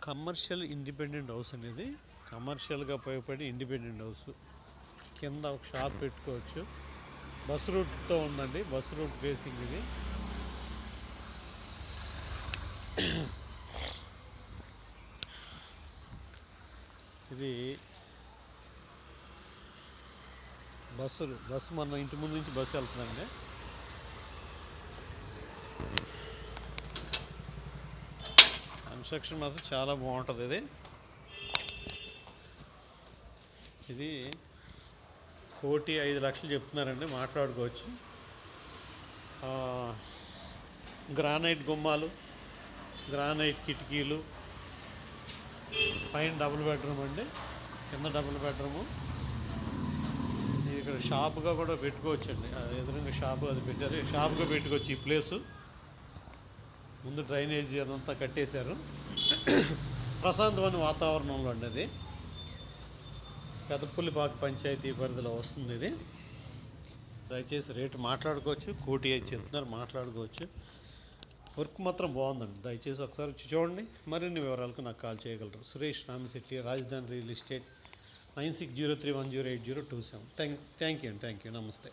Commercial independent house అనేది కమర్షియల్గా ఉపయోగపడి ఇండిపెండెంట్ హౌస్. కింద ఒక షాప్ పెట్టుకోవచ్చు. బస్ రూట్తో ఉందండి, బస్ రూట్ ఫేసింగ్ ఇది. ఇది బస్సు మన ఇంటి ముందు నుంచి బస్సు వెళ్తుందండి. కన్స్ట్రక్షన్ మాత్రం చాలా బాగుంటుంది. ఇది 1,05,00,000 చెప్తున్నారండి, మాట్లాడుకోవచ్చు. గ్రానైట్ గుమ్మాలు, గ్రానైట్ కిటికీలు, పైన డబుల్ బెడ్రూమ్ అండి, కింద డబుల్ బెడ్రూము. ఇక్కడ షాప్గా కూడా పెట్టుకోవచ్చు అండి, ఎదురుగా షాపు అది పెట్టారు, షాప్గా పెట్టుకోవచ్చు. ఈ ప్లేసు ముందు డ్రైనేజీ అదంతా కట్టేశారు. ప్రశాంతమైన వాతావరణంలో అండి అది. పెదపుల్లిపాక పంచాయతీ పరిధిలో వస్తుంది ఇది. దయచేసి రేటు మాట్లాడుకోవచ్చు. 1,05,00,000 చెప్తున్నారు, మాట్లాడుకోవచ్చు. వర్క్ మాత్రం బాగుందండి. దయచేసి ఒకసారి వచ్చి చూడండి. మరిన్ని వివరాలకు నాకు కాల్ చేయగలరు. సురేష్ రామశెట్టి, రాజధాని రియల్ ఎస్టేట్, 9603108027. థ్యాంక్ యూ అండి. నమస్తే.